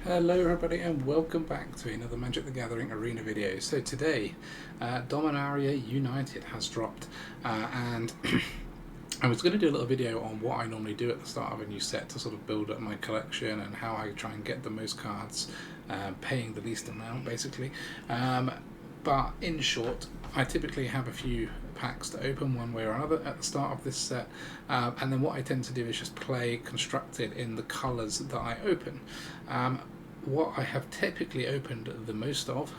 Hello everybody and welcome back to another Magic the Gathering Arena video. So today, Dominaria United has dropped and I was going to do a little video on what I normally do at the start of a new set to sort of build up my collection and how I try and get the most cards, paying the least amount basically. But in short, I typically have a few packs to open one way or another at the start of this set, and then what I tend to do is just play constructed in the colours that I open. What I have typically opened the most of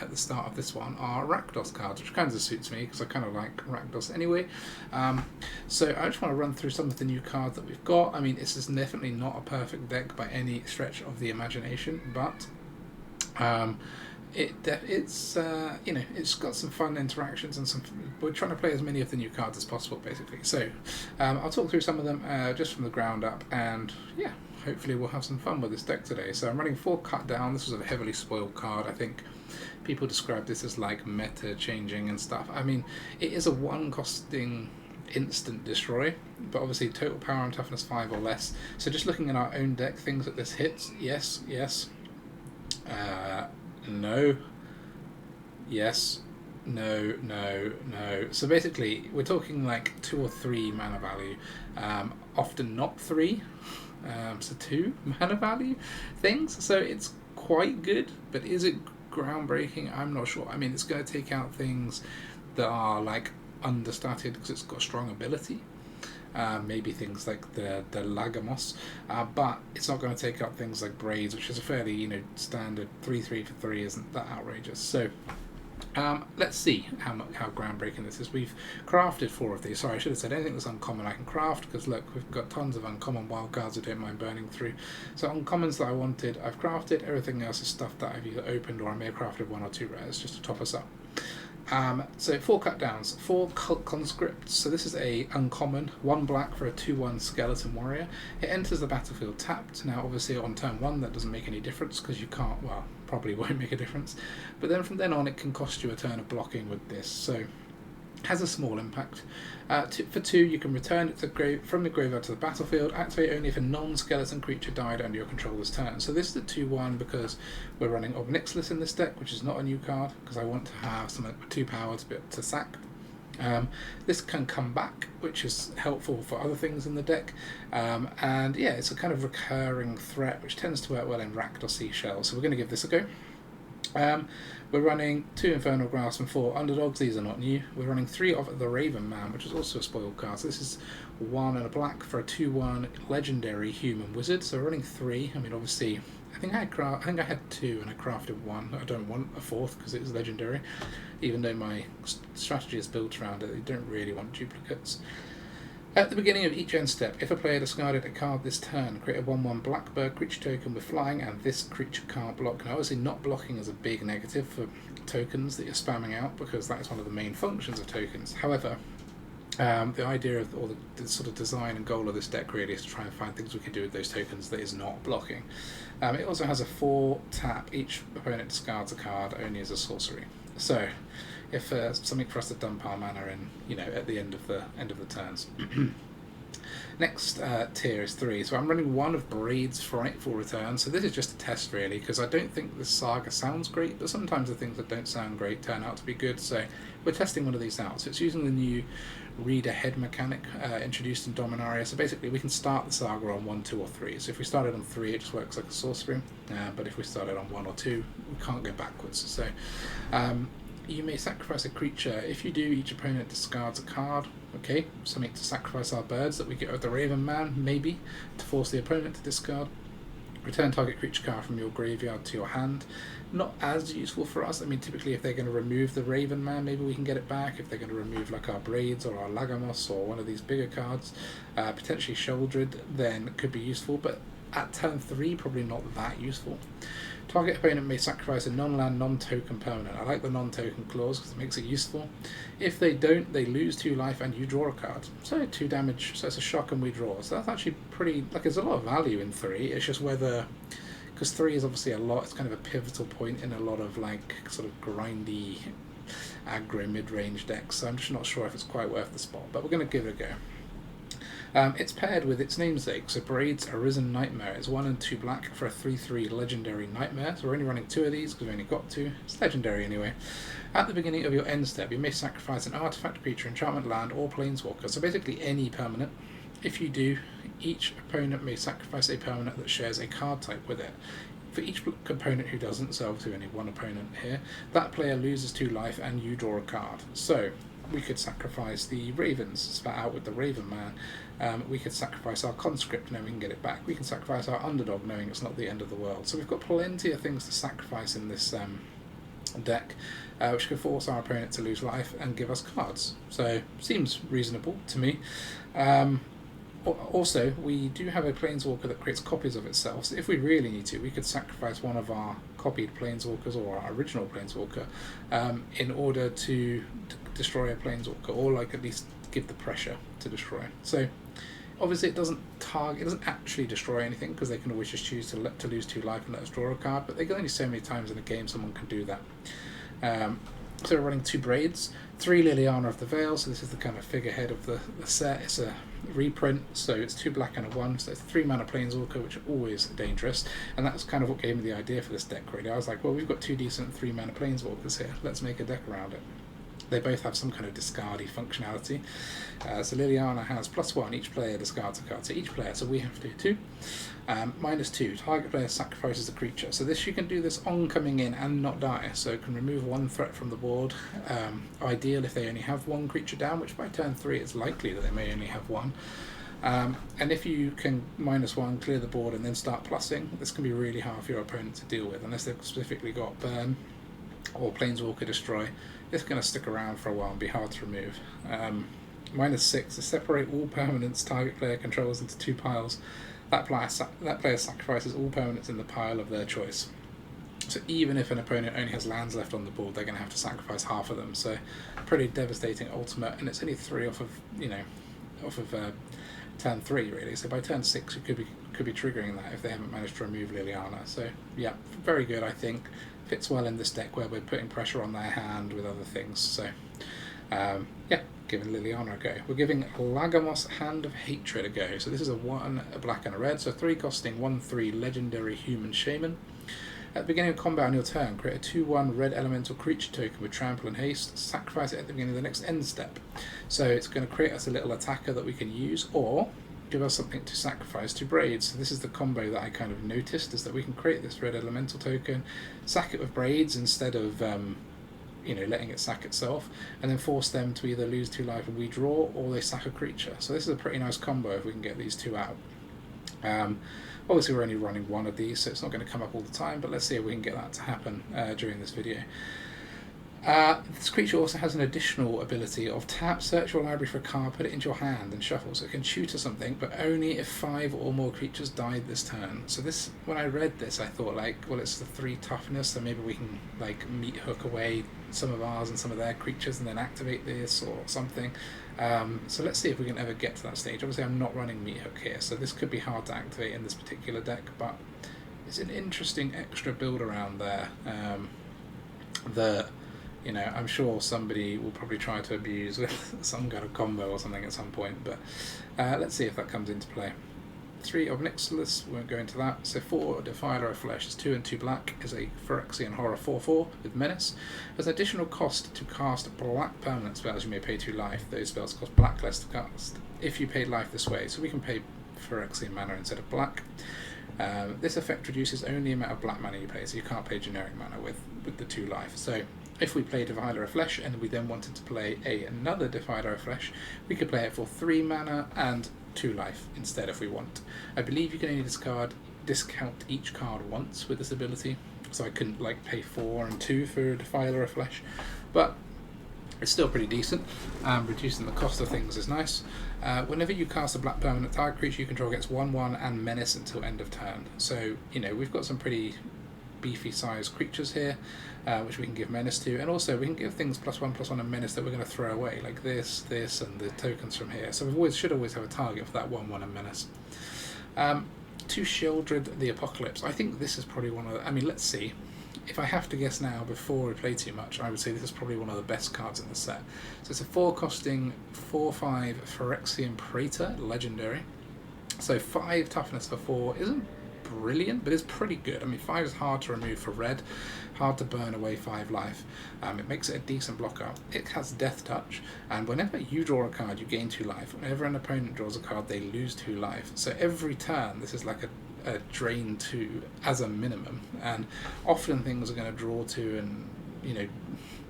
at the start of this one are RAKDOS cards, which kind of suits me because I kind of like RAKDOS anyway. So I just want to run through some of the new cards that we've got. I mean, this is definitely not a perfect deck by any stretch of the imagination, but it's you know, it's got some fun interactions and we're trying to play as many of the new cards as possible basically. So I'll talk through some of them just from the ground up, and yeah, hopefully we'll have some fun with this deck today. So I'm running 4 Cut Down. This was a heavily spoiled card. I think people describe this as like meta changing and stuff. I mean, it is a 1 costing instant destroy, but obviously total power and toughness 5 or less. So just looking at our own deck, things that this hits, yes, no, yes, no. So basically we're talking like 2 or 3 mana value, often not 3, so 2 mana value things. So it's quite good, but is it groundbreaking? I'm not sure. I mean, it's going to take out things that are like understated because it's got strong ability. Maybe things like the Lagomos, but it's not going to take up things like Braids, which is a fairly, you know, standard 3/3 for 3 isn't that outrageous. So let's see how groundbreaking this is. We've crafted 4 of these. Sorry, I should have said anything that's uncommon I can craft, because look, we've got tons of uncommon wild cards I don't mind burning through. So uncommons that I wanted, I've crafted. Everything else is stuff that I've either opened or I may have crafted 1 or 2 rares just to top us up. So 4 Cut Downs, 4 Cult Conscript. So this is a uncommon, 1 black for a 2/1 skeleton warrior. It enters the battlefield tapped. Now obviously on turn 1 that doesn't make any difference because you can't, well, probably won't make a difference. But then from then on it can cost you a turn of blocking with this. So has a small impact. For 2 you can return it to from the graveyard to the battlefield. Activate only if a non-skeleton creature died under your control this turn. So this is a 2/1 because we're running Ob Nixilis in this deck, which is not a new card, because I want to have some 2 power to be able to sack. This can come back, which is helpful for other things in the deck, and yeah, it's a kind of recurring threat which tends to work well in RAKDOS seashells, so we're going to give this a go. We're running 2 Infernal Grasp and 4 Underdogs. These are not new. We're running 3 of the Raven Man, which is also a spoiled card. So this is 1 and a black for a 2/1 legendary human wizard. So we're running 3. I mean, obviously, I think I had 2 and I crafted 1. I don't want a 4th because it's legendary, even though my strategy is built around it. You don't really want duplicates. At the beginning of each end step, if a player discarded a card this turn, create a 1/1 Blackbird creature token with flying, and this creature can't block. Now obviously not blocking is a big negative for tokens that you're spamming out, because that is one of the main functions of tokens. However, the idea of, or the sort of design and goal of this deck really is to try and find things we can do with those tokens that is not blocking. It also has a 4 tap, each opponent discards a card only as a sorcery. So if something for us to dump our mana in, you know, at the end of the turns. Next tier is 3, so I'm running 1 of Braids Frightful Return. So this is just a test really, because I don't think the saga sounds great, but sometimes the things that don't sound great turn out to be good. So we're testing one of these out. So it's using the new read ahead mechanic introduced in Dominaria. So basically we can start the saga on 1, 2 or 3. So if we started on 3 it just works like a sorcery, but if we started on 1 or 2 we can't go backwards. So you may sacrifice a creature. If you do, each opponent discards a card. Okay, something to sacrifice our birds that we get with the Raven Man, maybe, to force the opponent to discard. Return target creature card from your graveyard to your hand. Not as useful for us. I mean, typically if they're going to remove the Raven Man, maybe we can get it back. If they're going to remove like our Braids or our Lagomos or one of these bigger cards, potentially Sheoldred, then it could be useful, but at turn 3 probably not that useful. Target opponent may sacrifice a non-land, non-token permanent. I like the non-token clause because it makes it useful. If they don't, they lose 2 life and you draw a card. So 2 damage, so it's a shock and we draw. So that's actually pretty, like, there's a lot of value in 3. It's just whether, because 3 is obviously a lot, it's kind of a pivotal point in a lot of like sort of grindy aggro mid-range decks. So I'm just not sure if it's quite worth the spot, but we're going to give it a go. It's paired with its namesake, so Braids Arisen Nightmare. It's 1 and 2 black for a 3/3 legendary nightmare. So we're only running 2 of these because we only got 2. It's legendary anyway. At the beginning of your end step, you may sacrifice an artifact, creature, enchantment, land, or planeswalker. So basically any permanent. If you do, each opponent may sacrifice a permanent that shares a card type with it. For each component who doesn't, so obviously only one opponent here, that player loses 2 life and you draw a card. So we could sacrifice the Ravens, spat out with the Raven Man. We could sacrifice our Conscript knowing we can get it back. We can sacrifice our Underdog knowing it's not the end of the world. So we've got plenty of things to sacrifice in this deck, which could force our opponent to lose life and give us cards. So seems reasonable to me. Also, we do have a Planeswalker that creates copies of itself, so if we really need to, we could sacrifice one of our copied Planeswalkers or our original Planeswalker in order to destroy a Planeswalker, or like at least give the pressure to destroy. So obviously it doesn't actually destroy anything, because they can always just choose to lose 2 life and let us draw a card, but there's only so many times in a game someone can do that. So we're running 2 Braids, 3 Liliana of the Veil, so this is the kind of figurehead of the set. It's a reprint, so it's 2 black and a 1, so it's 3 mana Planeswalker, which are always dangerous, and that's kind of what gave me the idea for this deck really. I was like, well, we've got 2 decent 3 mana Planeswalkers here, let's make a deck around it. They both have some kind of discardy functionality. So Liliana has +1, each player discards a card to each player, so we have to do 2. -2, target player sacrifices a creature. So this, you can do this on coming in and not die, so it can remove 1 threat from the board. Ideal if they only have 1 creature down, which by turn 3 it's likely that they may only have 1. And if you can -1, clear the board and then start plussing, this can be really hard for your opponent to deal with, unless they've specifically got Burn or Planeswalker Destroy. It's going to stick around for a while and be hard to remove. -6 to separate all permanents target player controls into 2 piles. That player sacrifices all permanents in the pile of their choice. So even if an opponent only has lands left on the board, they're going to have to sacrifice half of them. So pretty devastating ultimate, and it's only 3 off of turn 3 really. So by turn 6 you could be triggering that if they haven't managed to remove Liliana. So yeah, very good, I think. Fits well in this deck where we're putting pressure on their hand with other things. So yeah, giving Liliana a go. We're giving Lagomos Hand of Hatred a go. So this is a 1, a black and a red, so 3 costing 1/3 legendary human shaman. At the beginning of combat on your turn, create a 2/1 red elemental creature token with trample and haste. Sacrifice it at the beginning of the next end step. So it's going to create us a little attacker that we can use, or give us something to sacrifice to Braids. So this is the combo that I kind of noticed, is that we can create this red elemental token, sack it with Braids instead of letting it sack itself, and then force them to either lose 2 life and we draw, or they sack a creature. So this is a pretty nice combo if we can get these 2 out. Obviously we're only running 1 of these, so it's not going to come up all the time, but let's see if we can get that to happen during this video. This creature also has an additional ability of tap, search your library for a card, put it into your hand and shuffle, so it can tutor something, but only if 5 or more creatures died this turn. So this, when I read this, I thought like, well, it's the 3 toughness, so maybe we can like meat hook away some of ours and some of their creatures and then activate this or something. So let's see if we can ever get to that stage. Obviously I'm not running meat hook here, so this could be hard to activate in this particular deck, but it's an interesting extra build around there. I'm sure somebody will probably try to abuse with some kind of combo or something at some point, but let's see if that comes into play. 3 Ob Nixilis, we won't go into that. So 4 Defiler of Flesh, is 2 and 2 black, is a Phyrexian Horror 4/4 with Menace. As an additional cost to cast black permanent spells, you may pay 2 life. Those spells cost black less to cast if you paid life this way, so we can pay Phyrexian mana instead of black. This effect reduces only the amount of black mana you pay, so you can't pay generic mana with the 2 life. So if we play Defiler of Flesh and we then wanted to play another Defiler of Flesh, we could play it for 3 mana and 2 life instead if we want. I believe you can only discount each card once with this ability, so I couldn't like pay 4 and 2 for Defiler of Flesh, but it's still pretty decent. Reducing the cost of things is nice. Whenever you cast a black permanent, target creature you control gets 1/1 and Menace until end of turn. So we've got some pretty beefy sized creatures here, which we can give Menace to, and also we can give things +1/+1 and Menace that we're going to throw away, like this, and the tokens from here. So we should always have a target for that 1/1 and Menace. To Sheoldred the Apocalypse, I think this is probably one of the, let's see. if I have to guess now before we play too much, I would say this is probably one of the best cards in the set. So it's a 4 costing 4/5 Phyrexian Praetor, legendary. So 5 toughness for 4 isn't brilliant, but it's pretty good. I mean, 5 is hard to remove for red, hard to burn away 5 life. It makes it a decent blocker. It has Death Touch, and whenever you draw a card, you gain 2 life. Whenever an opponent draws a card, they lose 2 life. So every turn, this is like a drain 2 as a minimum, and often things are going to draw 2 and, you know,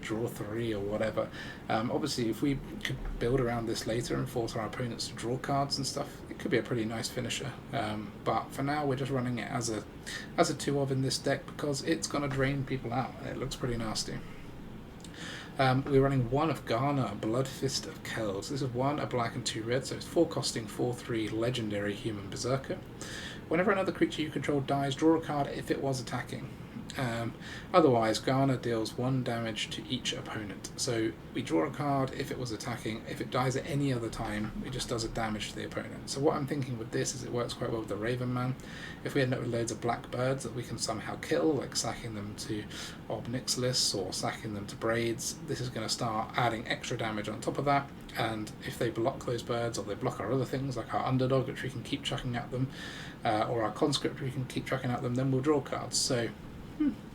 draw 3 or whatever. Obviously, if we could build around this later and force our opponents to draw cards and stuff, it could be a pretty nice finisher. But for now, we're just running it as a 2-of in this deck because it's going to drain people out, and it looks pretty nasty. We're running 1 of Garna, Bloodfist of Keld. So this is 1, a black and 2 red, so it's 4 costing 4/3 legendary human berserker. Whenever another creature you control dies, draw a card if it was attacking. Otherwise, Garna deals 1 damage to each opponent. So we draw a card if it was attacking. If it dies at any other time, it just does a damage to the opponent. So what I'm thinking with this is it works quite well with the Raven Man. If we end up with loads of black birds that we can somehow kill, like sacking them to Ob Nixilis or sacking them to Braids, this is going to start adding extra damage on top of that. And if they block those birds, or they block our other things, like our Underdog, which we can keep chucking at them, or our Conscript, we can keep chucking at them, then we'll draw cards. So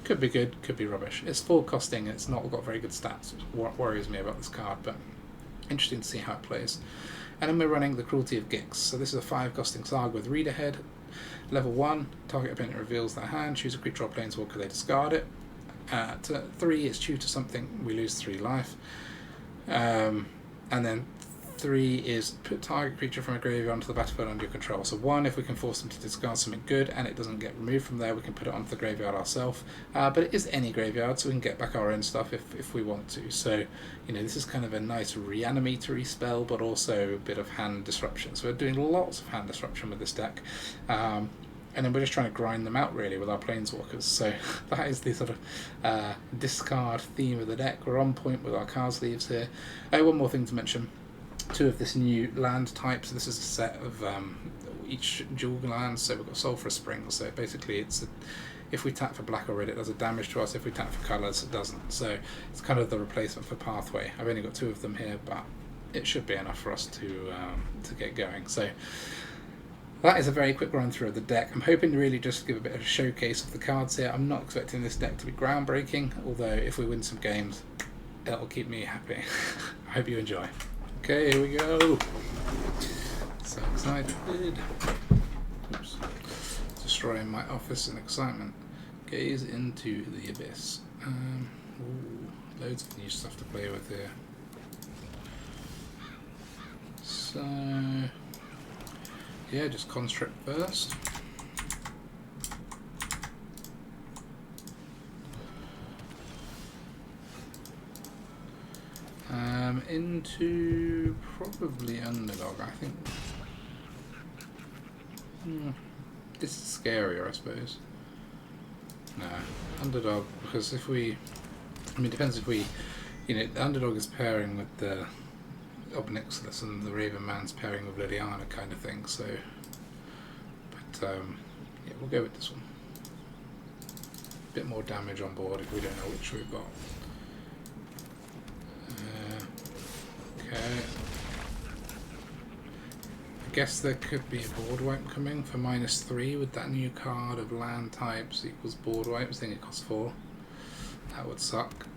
could be good, could be rubbish. It's 4 costing, it's not got very good stats, which worries me about this card, but interesting to see how it plays. And then we're running the Cruelty of Gix. So this is a 5 costing Saga with Read Ahead. Level 1, target opponent reveals their hand, choose a creature or planeswalker, they discard it. 3 is tutor something, we lose 3 life. And then 3 is put target creature from a graveyard onto the battlefield under your control. So 1, if we can force them to discard something good and it doesn't get removed from there, we can put it onto the graveyard ourselves. But it is any graveyard, so we can get back our own stuff if we want to. So, you know, this is kind of a nice reanimatory spell, but also a bit of hand disruption. So we're doing lots of hand disruption with this deck. And then we're just trying to grind them out, really, with our planeswalkers. So that is the sort of discard theme of the deck. We're on point with our card sleeves here. One more thing to mention. 2 of this new land type. So this is a set of each dual land. So we've got Sulfurous Springs. So basically, if we tap for black or red, it does a damage to us. If we tap for colours, it doesn't. So it's kind of the replacement for Pathway. I've only got 2 of them here, but it should be enough for us to get going. So that is a very quick run through of the deck. I'm hoping to really just give a bit of a showcase of the cards here. I'm not expecting this deck to be groundbreaking, although if we win some games, it'll keep me happy. I hope you enjoy. Okay, here we go. So excited. Oops. Destroying my office in excitement. Gaze into the abyss. Loads of new stuff to play with here. So, yeah, just Conscript first. Into probably Underdog, I think. This is scarier, I suppose. No, Underdog, because if we... I mean, it depends if we... You know, the Underdog is pairing with the Ob Nixilis and the Raven Man's pairing with Liliana kind of thing, so... But, yeah, we'll go with this one. Bit more damage on board if we don't know which we've got. Okay. I guess there could be a board wipe coming for -3 with that new card of land types equals board wipe. I think it costs 4. That would suck.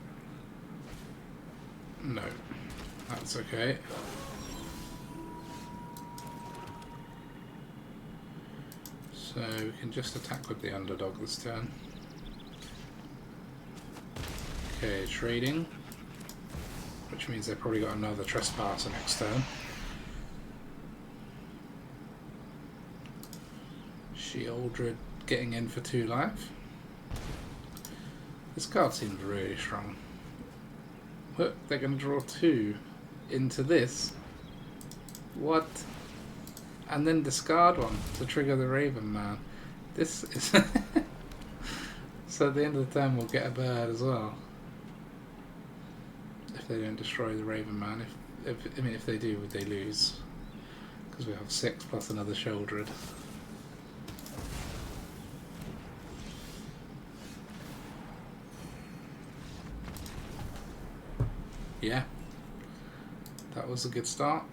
No, that's okay. So we can just attack with the Underdog this turn. Okay, trading. Which means they've probably got another Trespasser next turn. Sheoldred getting in for 2 life. This card seems really strong. Look, they're going to draw 2 into this. What? And then discard 1 to trigger the Raven Man. This is... So at the end of the turn we'll get a bird as well. If they don't destroy the Raven Man. If they do, would they lose? Because we have 6 plus another Sheoldred. Yeah, that was a good start.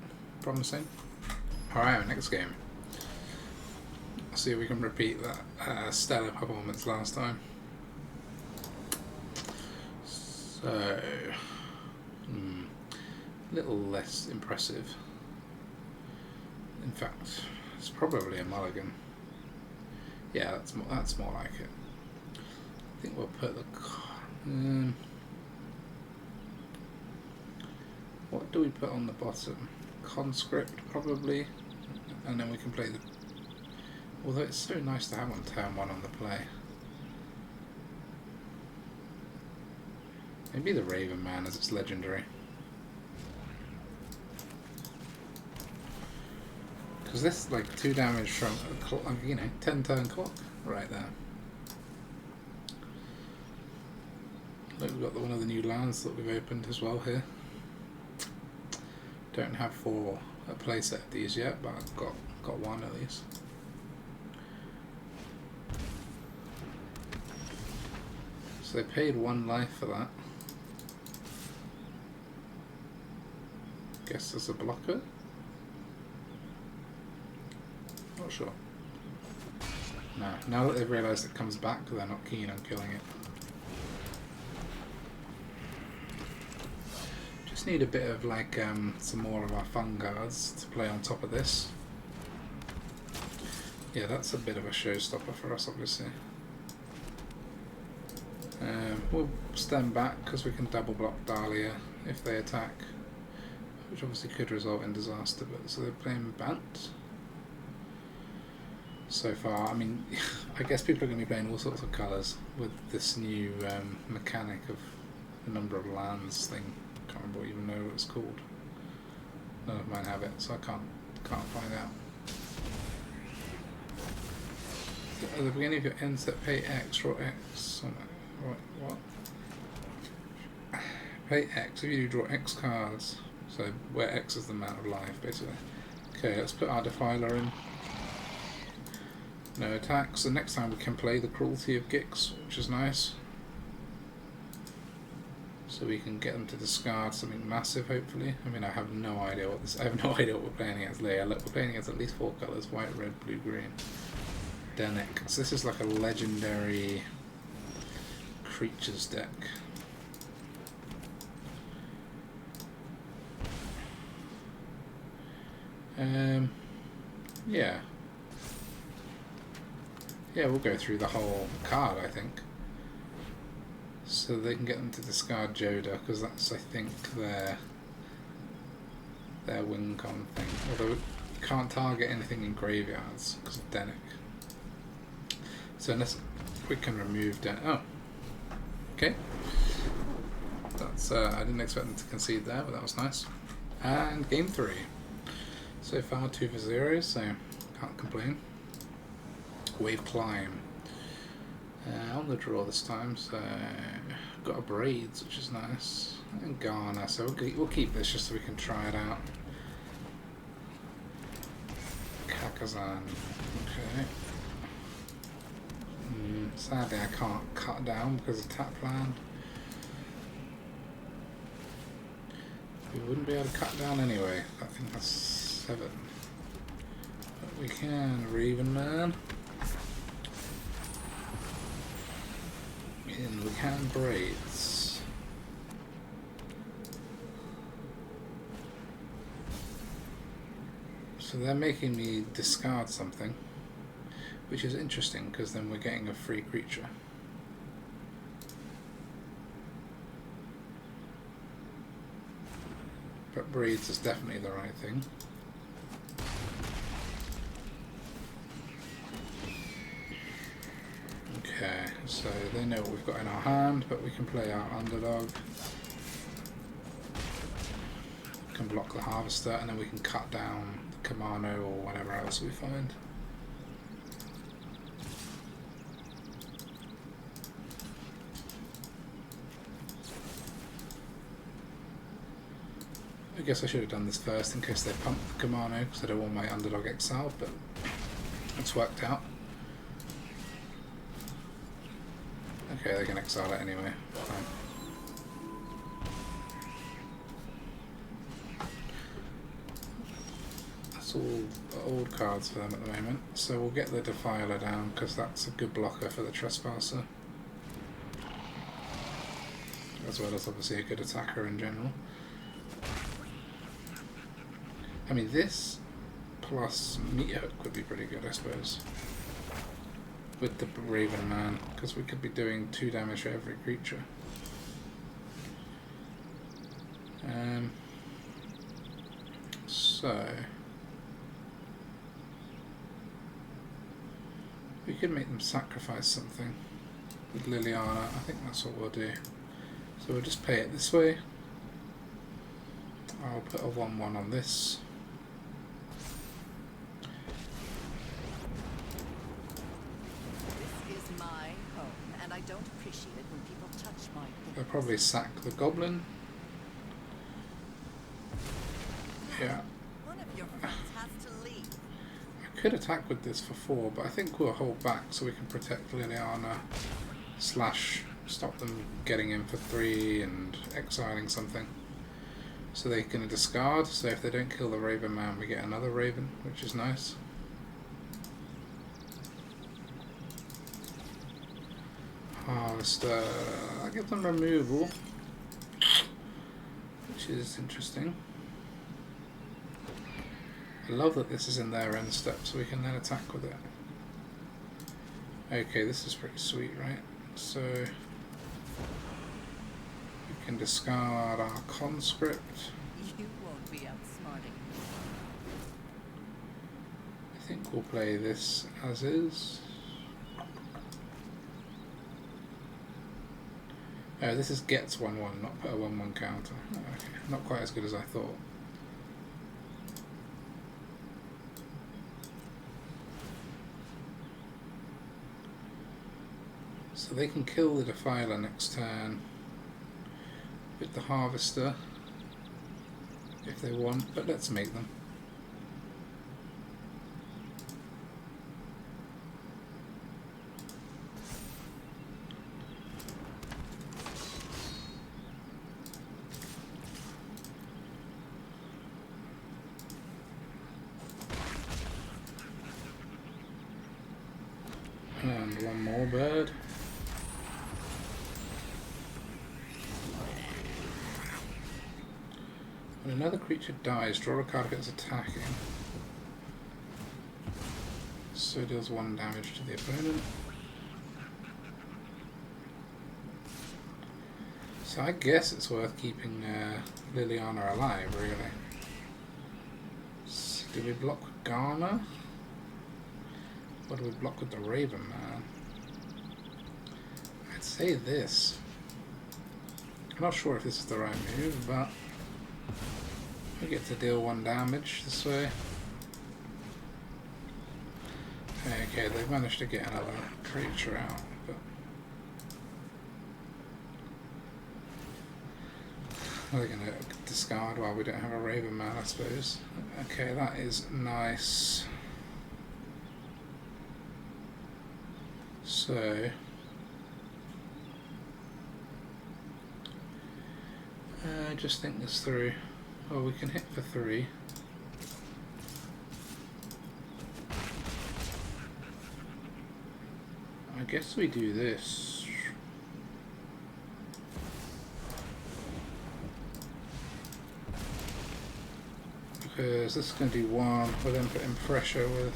Promising. Alright, next game. See if we can repeat that stellar performance last time. So, a little less impressive. In fact, it's probably a mulligan. Yeah, that's more like it. I think we'll put the. What do we put on the bottom? Conscript probably, and then we can play the. Although it's so nice to have on turn 1 on the play. Maybe the Raven Man as its legendary. Because this is like 2 damage from a clock, 10 turn clock right there. Look, we've got one of the new lands that we've opened as well here. Don't have 4 a playset of these yet, but I've got 1 at least. So they paid 1 life for that. Guess there's a blocker? Not sure. No, now that they've realised it comes back, they're not keen on killing it. Just need a bit of like some more of our fun cards to play on top of this. Yeah, that's a bit of a showstopper for us, obviously. We'll stand back because we can double block Dahlia if they attack, which obviously could result in disaster. But so they're playing Bant so far. I mean, I guess people are going to be playing all sorts of colours with this new mechanic of the number of lands thing. Can't remember even know what it's called. None of mine have it, so I can't find out. At the beginning of your end set, pay X or X. What? Pay X if you draw X cards. So where X is the amount of life, basically. Okay, let's put our Defiler in. No attacks. So next time we can play the Cruelty of Gix, which is nice. So we can get them to discard something massive, hopefully. I mean, I have no idea what this. I have no idea what we're playing against later. Look, we're playing against at least 4 colours: white, red, blue, green. Dennick. So this is like a legendary creatures deck. Yeah. Yeah, we'll go through the whole card, I think. So they can get them to discard Joda, because that's, I think, their win con thing. Although you can't target anything in graveyards because of Dennick. So unless we can remove Dennick. Oh. Okay. That's I didn't expect them to concede there, but that was nice. And game 3. So far 2 for 0, so can't complain. Wave Climb. On the draw this time, so got a Braids, which is nice, and Garna, so we'll keep this just so we can try it out. Sokenzan, okay. Sadly I can't cut down because of tap land. We wouldn't be able to cut down anyway, I think that's 7. But we can, Raven Man. And we can Braids. So they're making me discard something, which is interesting because then we're getting a free creature. But Braids is definitely the right thing. Okay, so they know what we've got in our hand, but we can play our Underdog. We can block the Harvester, and then we can cut down the Kamano or whatever else we find. I guess I should have done this first in case they pump the Kamano, because I don't want my Underdog exiled, but it's worked out. Okay, they can exile it anyway. Fine. It's all old cards for them at the moment. So we'll get the Defiler down because that's a good blocker for the Trespasser. As well as obviously a good attacker in general. I mean, this plus Meat Hook would be pretty good, I suppose. With the Raven Man, because we could be doing 2 damage for every creature. So we could make them sacrifice something with Liliana. I think that's what we'll do. So we'll just pay it this way. I'll put a 1/1 on this. This is my home, and I don't appreciate it when people touch my things. They'll probably sack the Goblin. Yeah. One of your friends has to leave. I could attack with this for 4, but I think we'll hold back so we can protect Liliana / stop them getting in for 3 and exiling something. So they can discard, so if they don't kill the Raven Man we get another Raven, which is nice. Harvester, I get them removal, which is interesting. I love that this is in their end step so we can then attack with it. Okay, this is pretty sweet, right? So we can discard our Conscript. You won't be outsmarting. I think we'll play this as is. Oh, this is gets 1/1, not put a 1/1 counter. Oh, okay, not quite as good as I thought. So they can kill the Defiler next turn with the Harvester if they want, but let's make them. And one more bird. When another creature dies, draw a card if it's attacking. So it deals 1 damage to the opponent. So I guess it's worth keeping Liliana alive, really. So do we block with Garna? Or do we block with the Raven Man? I'd say this. I'm not sure if this is the right move, but we get to deal 1 damage this way. Okay, they've managed to get another creature out, but they're going to discard while we don't have a Raven Man, I suppose. Okay, that is nice. So just think this through. Oh, we can hit for 3. I guess we do this. Because this is going to do 1, we'll then put in pressure with.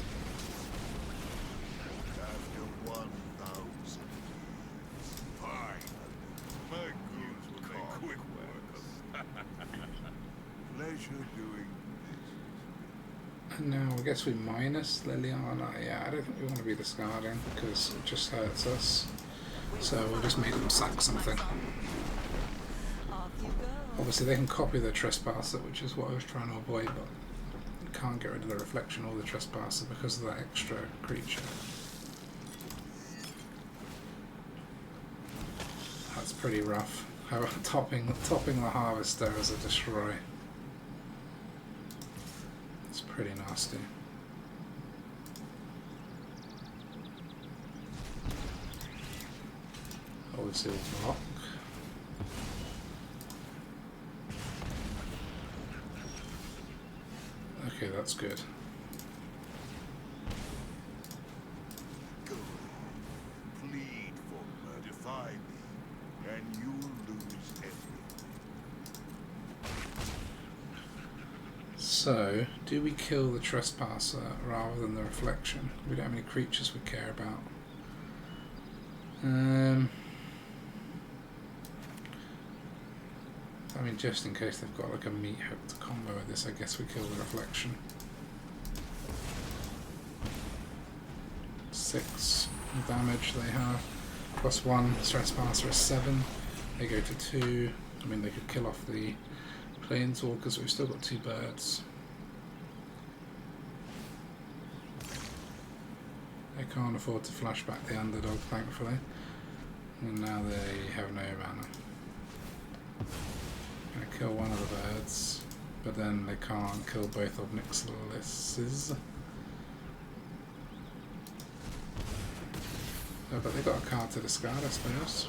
Now I guess we minus Liliana. Yeah, I don't think we want to be discarding because it just hurts us. So we'll just make them sack something. Obviously they can copy the Trespasser, which is what I was trying to avoid, but you can't get rid of the Reflection or the Trespasser because of that extra creature. That's pretty rough. How about topping the Harvester as a destroy? It's pretty nasty. Obviously we'll block. Okay, that's good. So, do we kill the Trespasser rather than the Reflection? We don't have any creatures we care about. I mean, just in case they've got like a meat hooked combo with this, I guess we kill the Reflection. 6 damage they have. +1, Trespasser is 7. They go to 2. I mean, they could kill off the Planeswalkers, we've still got 2 birds. They can't afford to flash back the Underdog, thankfully. And now they have no mana. Gonna kill one of the birds, but then they can't kill both Ob Nixilises. Oh, but they got a card to discard, I suppose.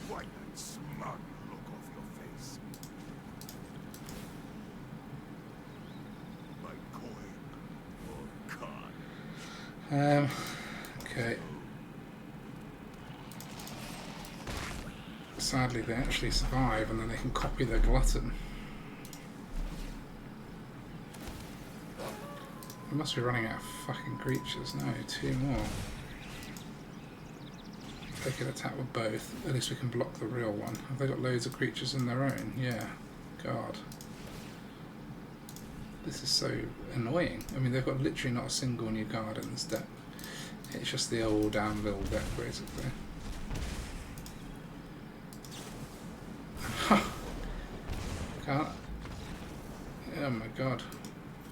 Wipe that smug look off your face. My coin or card. Okay. Sadly, they actually survive, and then they can copy their Glutton. We must be running out of fucking creatures. No, 2 more. They could attack with both. At least we can block the real one. Have they got loads of creatures in their own? Yeah. God. This is so annoying. I mean, they've got literally not a single new card in this deck. It's just the old Anvil deck, basically. Can't. Oh my god.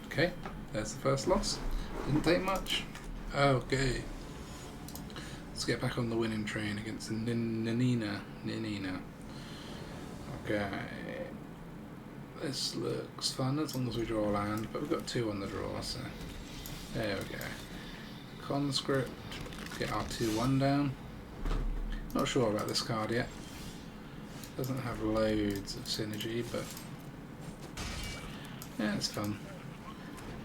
Okay, there's the first loss. Didn't take much. Okay. Let's get back on the winning train against Ninina. Okay. This looks fun as long as we draw a land, but we've got 2 on the draw, so there we go. Conscript, get our 2/1 down. Not sure about this card yet. Doesn't have loads of synergy, but yeah, it's fun.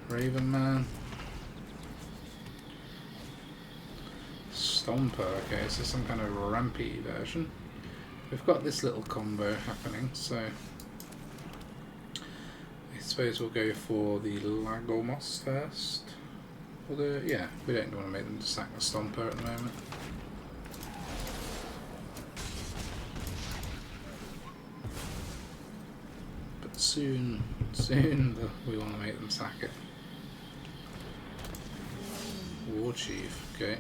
Raven Man. Stomper, okay, so some kind of rampy version. We've got this little combo happening, so I suppose we'll go for the Lagomos first. Although, yeah, we don't want to make them sack the Stomper at the moment. But soon we want to make them sack it. War Chief, okay.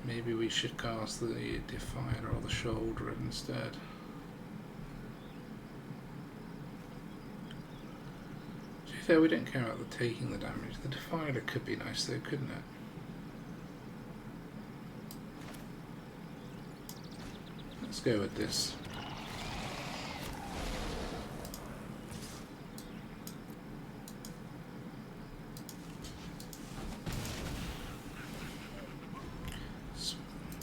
Maybe we should cast the Defiler or the Sheoldred instead. To be fair, we don't care about the taking the damage. The Defiler could be nice though, couldn't it? Let's go with this.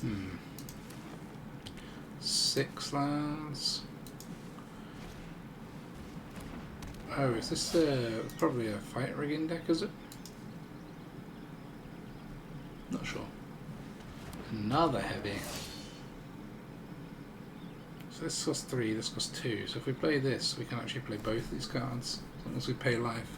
Hmm. 6 lands. Oh, is this probably a fight rigging deck, is it? Not sure. Another heavy. So this costs 3, this costs 2. So if we play this, we can actually play both these cards, as long as we pay life.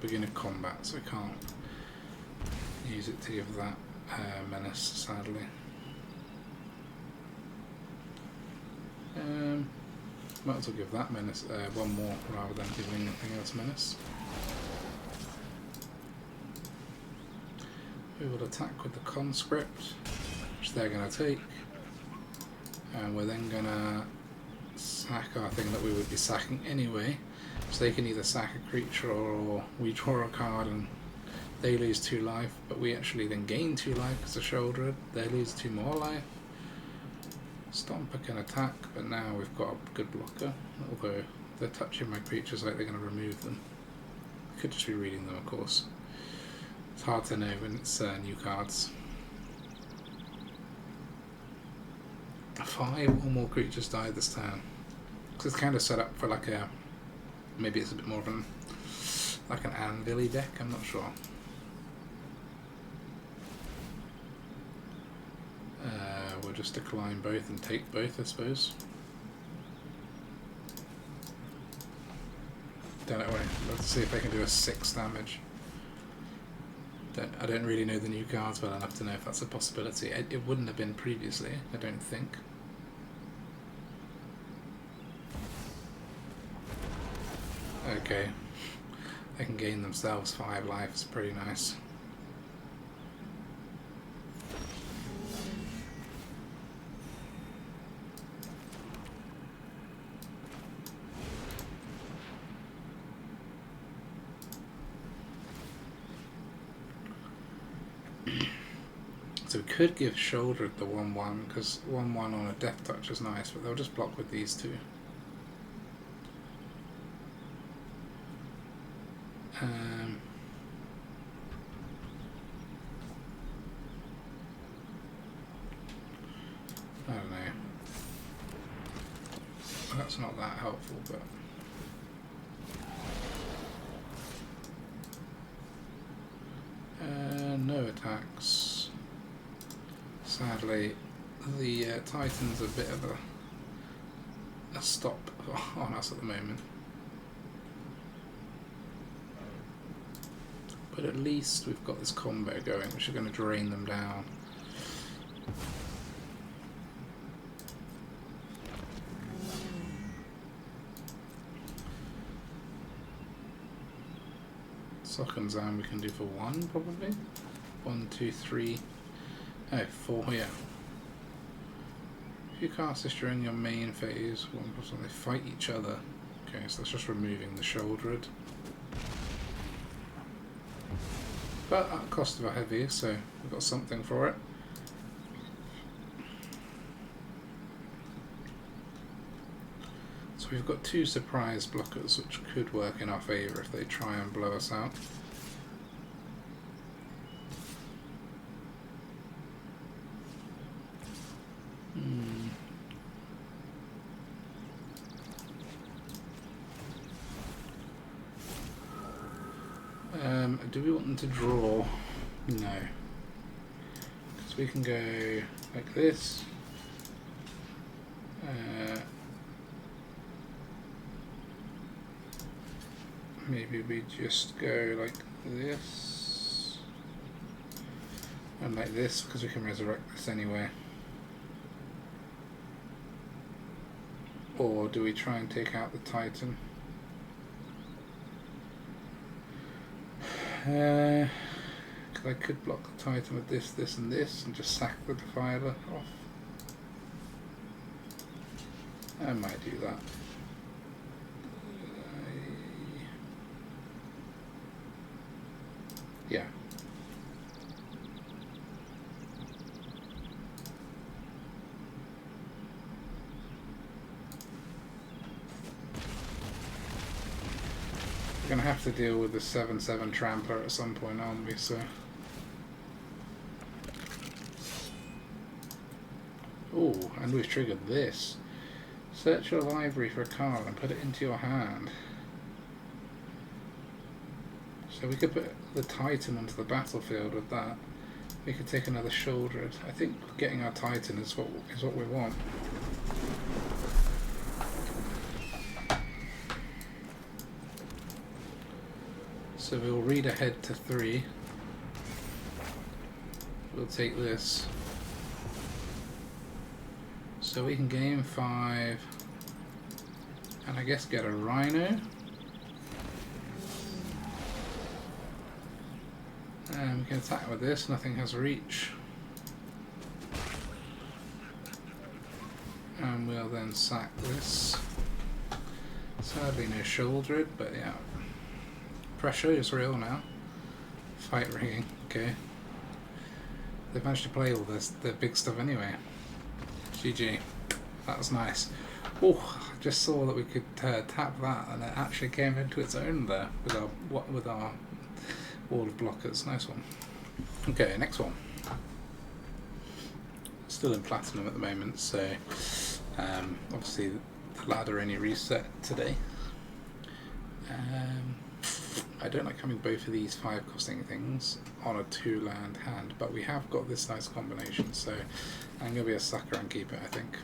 Beginning of combat, so we can't use it to give that menace, sadly. Might as well give that menace 1 more rather than giving anything else menace. We will attack with the Conscript, which they're going to take, and we're then going to sack our thing that we would be sacking anyway. So they can either sack a creature or we draw a card and they lose 2 life, but we actually then gain 2 life because of Sheoldred. They lose 2 more life. Stomper can attack, but now we've got a good blocker. Although they're touching my creatures like they're going to remove them. I could just be reading them, of course. It's hard to know when it's new cards. 5 or more creatures die this turn. So it's kind of set up for like a, maybe it's a bit more of an, like an anvil-y deck, I'm not sure. We'll just decline both and take both, I suppose. Don't know, let's see if they can do a 6 damage. I don't really know the new cards well enough to know if that's a possibility. It wouldn't have been previously, I don't think. Okay. They can gain themselves 5 life, it's pretty nice. So we could give Sheoldred the 1/1, because 1/1 on a Death Touch is nice, but they'll just block with these two. I don't know. That's not that helpful, but... no attacks. Sadly, the Titan's a bit of a stop on us at the moment. But at least we've got this combo going, which is going to drain them down. Sokenzan we can do for 1 probably. 1, 2, 3. Oh, 4, yeah. If you cast this during your main phase, they fight each other. Okay, so that's just removing the Sheoldred. But at the cost of a heavy, so we've got something for it. So we've got 2 surprise blockers, which could work in our favour if they try and blow us out. Do we want them to draw? No. Because we can go like this. Maybe we just go like this. And like this, because we can resurrect this anyway. Or do we try and take out the Titan? Because I could block the Titan with this, this and this and just sack the Defiler off. I might do that. Yeah. We're going to have to deal with the 7/7 Trampler at some point, aren't we? So. Oh, and we've triggered this. Search your library for a card and put it into your hand. So we could put the Titan onto the battlefield with that. We could take another Sheoldred. I think getting our Titan is what we want. So we'll read ahead to 3. We'll take this. So we can gain 5. And I guess get a Rhino. And we can attack with this, nothing has reach. And we'll then sack this. Sadly no Sheoldred, but yeah. Pressure is real now. Fight ringing, okay. They've managed to play all this, the big stuff anyway. GG. That was nice. Oh, I just saw that we could tap that and it actually came into its own there with our wall of blockers. Nice one. Okay, next one. Still in platinum at the moment, so obviously the ladder only reset today. I don't like having both of these 5 costing things on a 2 land hand, but we have got this nice combination, so I'm going to be a sucker and keep it, I think.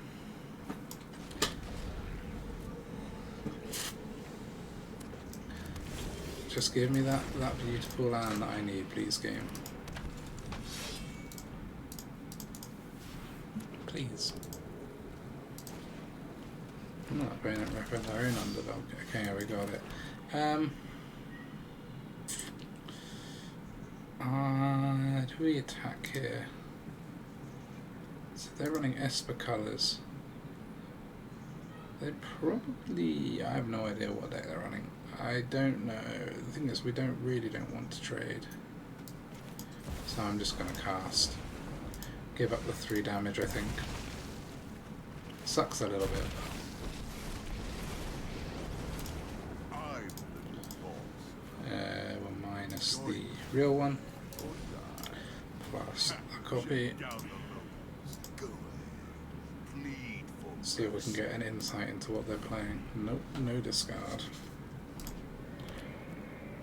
Just give me that beautiful land that I need, please, game. Please. I'm not going to reference our own underdog. Okay, we got it. Do we attack here? So they're running Esper colours. They probably... I have no idea what deck they're running. I don't know. The thing is, we really don't want to trade. So I'm just going to cast. Give up the 3 damage, I think. Sucks a little bit. We'll minus the real one. Plus a copy. See if we can get an insight into what they're playing. Nope, no discard.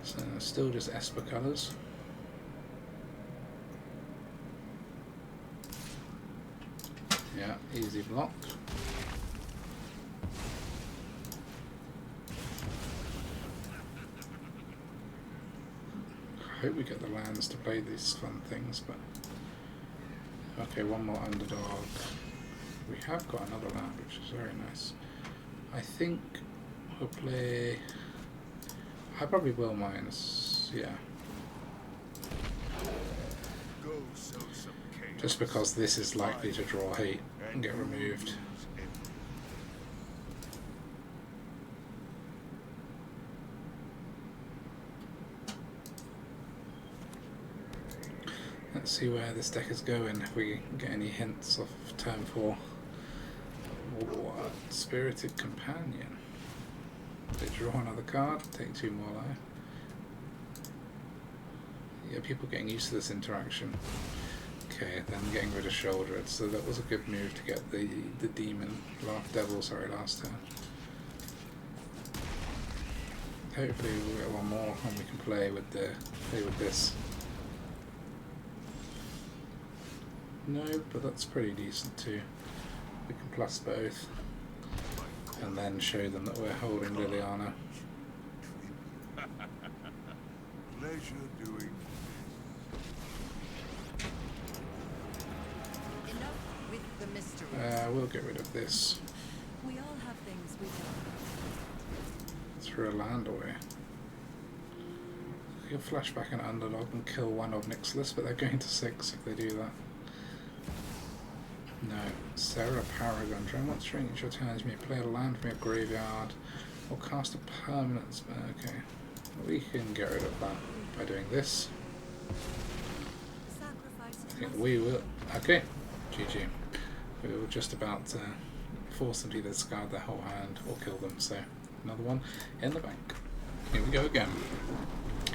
So still just Esper colours. Yeah, easy block. I hope we get the lands to play these fun things, but... Okay, one more underdog. We have got another land, which is very nice. I think we'll play... I probably will minus, yeah. Just because this is likely to draw hate and get removed. Let's see where this deck is going, if we get any hints of turn 4. What? Spirited Companion. They draw another card, take 2 more life. Yeah, people getting used to this interaction. Okay, then getting rid of Sheoldred, so that was a good move to get the demon, last turn. Hopefully we'll get one more and we can play with this. No, but that's pretty decent too. We can plus both. And then show them that we're holding Liliana. Pleasure doing. Enough with the mysteries. We'll get rid of this. We all have things we don't. Throw a land away. We can flash back an underdog and kill one Ob Nixilis, but they're going to 6 if they do that. No, Sarah Paragon. During once during each your turns, you may play a land from your graveyard or cast a permanent spell. Okay, we can get rid of that by doing this. I think we will. Okay, GG. We were just about to force them to either discard their whole hand or kill them, so another one in the bank. Here we go again.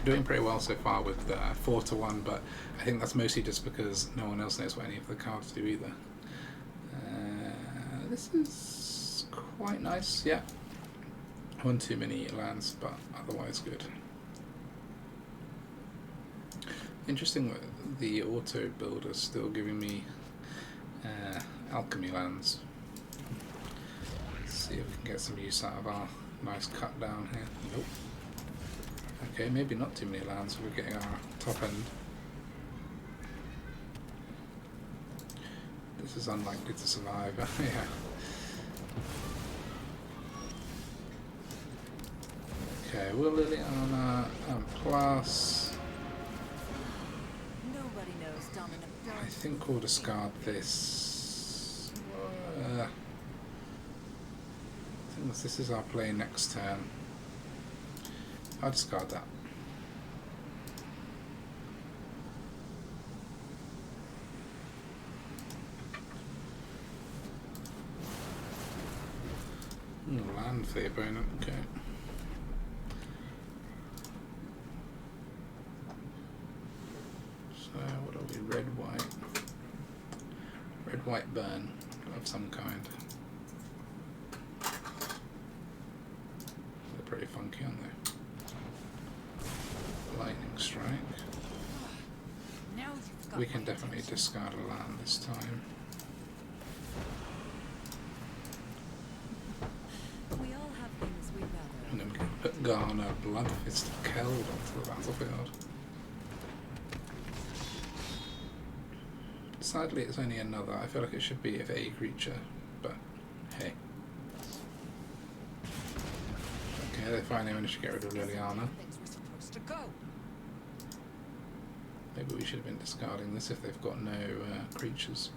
Doing pretty well so far with 4-1, but I think that's mostly just because no one else knows what any of the cards do either. This is quite nice, yeah. One too many lands, but otherwise good. Interesting that the auto builder's still giving me alchemy lands. Let's see if we can get some use out of our nice cut down here. Nope. Okay, maybe not too many lands, we're getting our top end. This is unlikely to survive, yeah. Okay, will Liliana plus... Nobody knows dominant. I think we'll discard this. I think this is our play next turn. I'll discard that. Land for the opponent, okay. So what are we? Red, white. Red, white burn of some kind. They're pretty funky, aren't they? Lightning strike. Now you've got We can my definitely attention. discard a land this time. We all have things we'd rather. And then we can put Garna, Bloodfist, Keld onto the battlefield. Sadly, it's only another. I feel like it should be if a creature, but hey. Okay, they finally managed to get rid of Liliana. Things were supposed to go. Maybe we should have been discarding this if they've got no creatures,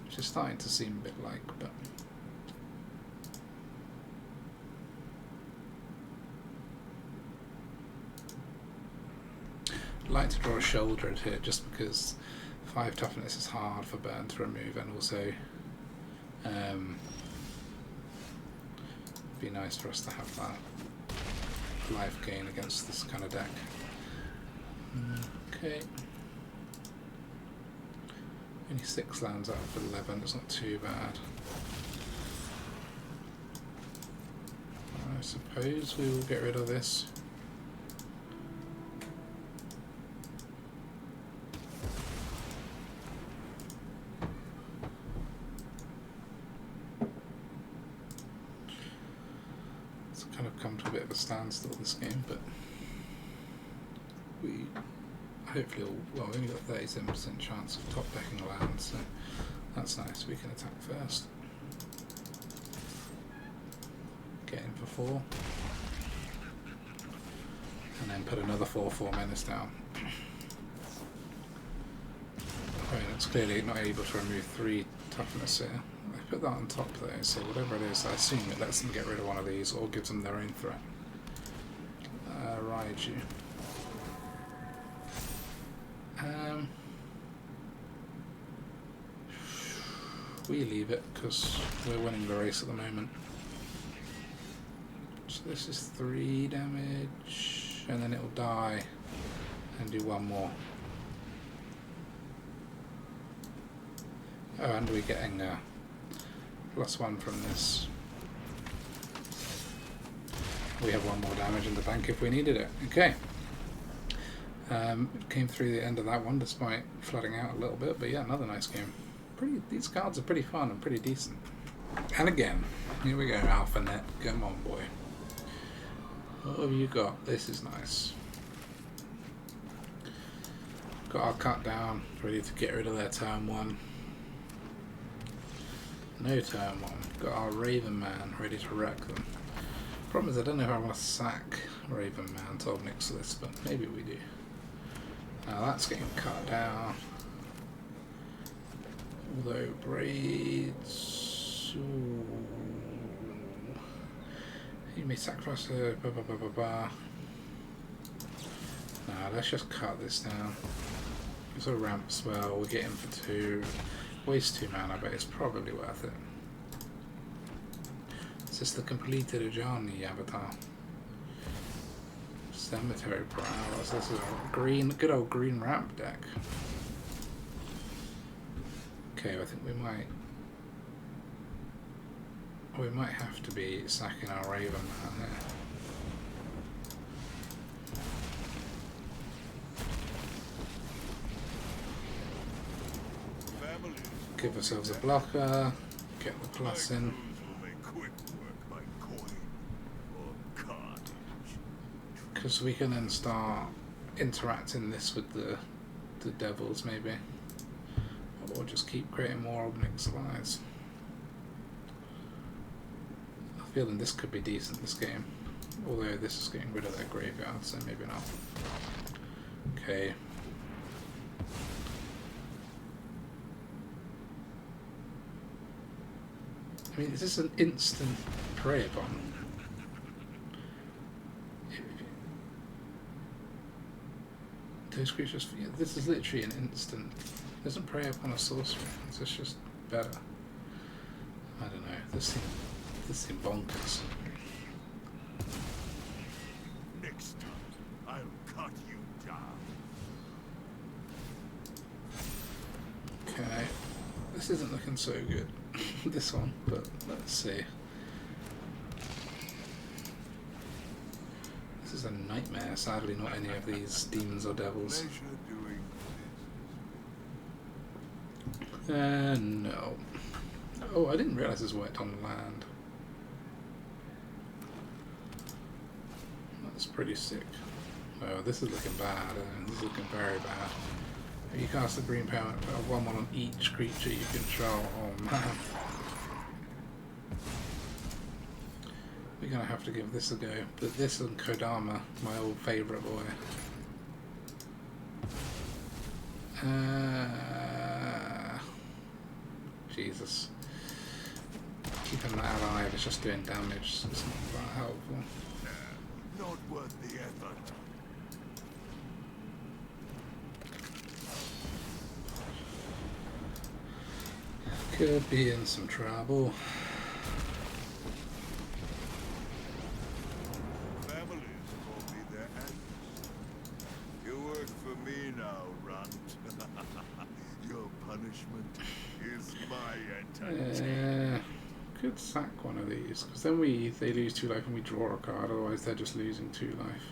which is starting to seem a bit like, but. I'd like to draw a Sheoldred here just because 5 toughness is hard for burn to remove, and also it'd be nice for us to have that life gain against this kind of deck. Okay. Only 6 lands out of 11, it's not too bad. I suppose we will get rid of this. It's kind of come to a bit of a standstill this game, but we hopefully will, well, we only got 37% chance of top decking a land, so that's nice. We can attack first. Get in for 4. And then put another 4/4 menace down. Opponent's clearly not able to remove 3 toughness here. I put that on top though, so whatever it is, I assume it lets them get rid of one of these or gives them their own threat. Raiju. We leave it because we're winning the race at the moment. So this is 3 damage, and then it'll die and do 1 more. Oh, and we're getting +1 from this. We have 1 more damage in the bank if we needed it. Okay. Came through the end of that one despite flooding out a little bit, but yeah, another nice game. These cards are pretty fun and pretty decent. And again, here we go, AlphaNet. Come on, boy. What have you got? This is nice. Got our cut down, ready to get rid of their turn 1. No turn 1. Got our Raven Man ready to wreck them. Problem is, I don't know if I want to sack Raven Man to Ob Nixilis, but maybe we do. Now that's getting cut down. Although Braids, you may sacrifice a Nah, let's just cut this down. It's a ramp spell, we'll get in for 2. Waste 2 mana, but it's probably worth it. Is this the completed Ajani avatar? Cemetery Prowlers. This is a good old green ramp deck. Okay, I think we might have to be sacking our Raven Man here. Give ourselves a blocker, get the plus in. Because we can then start interacting this with the devils maybe. Or just keep creating more Ob Nixilis. I'm feeling this could be decent this game. Although this is getting rid of their graveyard, so maybe not. Okay. I mean, is this an instant prey upon? Those creatures, yeah, this is literally an instant. It doesn't prey upon a sorcery, it's just better. I don't know, this seems bonkers. Next time, I'll cut you down. Okay, This isn't looking so good, this one, but let's see. This is a nightmare, sadly not any of these demons or devils. No. Oh, I didn't realise this worked on land. That's pretty sick. Oh, this is looking bad. This is looking very bad. If you cast a green power, 1/1 on each creature you control. Oh man. We're gonna have to give this a go. But this and Kodama, my old favourite boy. Jesus. Keeping that alive is just doing damage, so it's not that helpful. Not worth the effort. Could be in some trouble. Families call me their elders. You work for me now, Runt. Your punishment is my entertainment. Could sack one of these, because then they lose 2 life and we draw a card, otherwise they're just losing 2 life.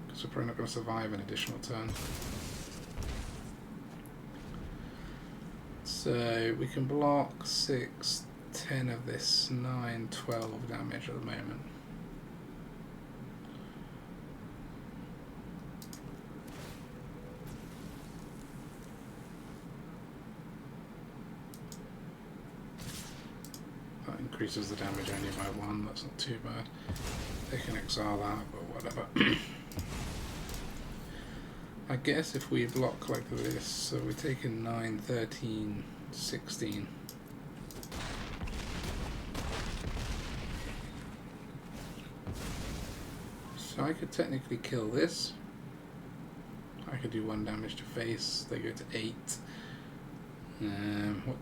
Because we're probably not going to survive an additional turn. So we can block 6, 10 of this, 9, 12 damage at the moment. That increases the damage only by 1, that's not too bad. They can exile that, but whatever. I guess if we block like this, so we're taking 9, 13, 16. So I could technically kill this. I could do 1 damage to face, they go to 8.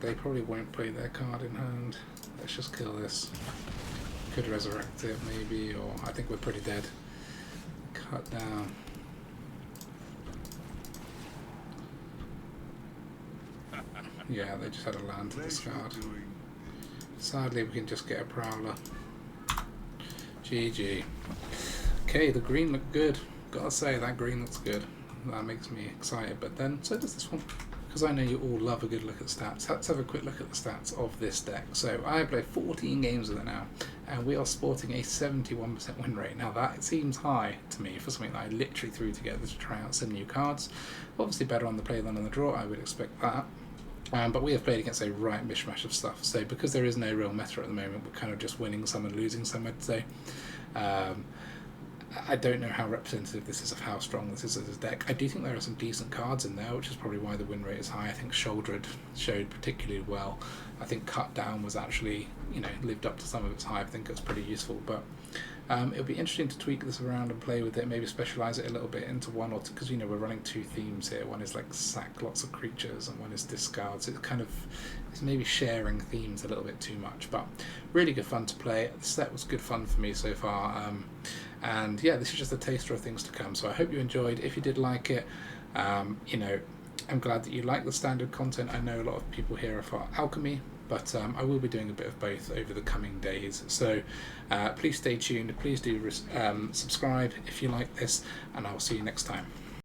They probably won't play their card in hand. Let's just kill this. Could resurrect it maybe, or I think we're pretty dead. Cut down. Yeah, they just had a land to discard. Sadly, we can just get a Prowler. GG. Okay, the green looked good. Gotta say, that green looks good. That makes me excited, but then so does this one. Because I know you all love a good look at stats. Let's have a quick look at the stats of this deck. So I have played 14 games with it now, and we are sporting a 71% win rate. Now that seems high to me for something that I literally threw together to try out some new cards. Obviously better on the play than on the draw, I would expect that. But we have played against a right mishmash of stuff, so because there is no real meta at the moment, we're kind of just winning some and losing some, I'd say. I don't know how representative this is of how strong this is as a deck. I do think there are some decent cards in there, which is probably why the win rate is high. I think Sheoldred showed particularly well. I think Cut Down was actually, lived up to some of its hype. I think it was pretty useful, but it'll be interesting to tweak this around and play with it, maybe specialise it a little bit into 1 or 2, because we're running 2 themes here. One is like sack lots of creatures and one is discard, so it's maybe sharing themes a little bit too much, but really good fun to play. The set was good fun for me so far, and yeah, this is just a taster of things to come, so I hope you enjoyed. If you did like it, I'm glad that you like the standard content. I know a lot of people here are for alchemy, but I will be doing a bit of both over the coming days, so please stay tuned, please do subscribe if you like this, and I'll see you next time.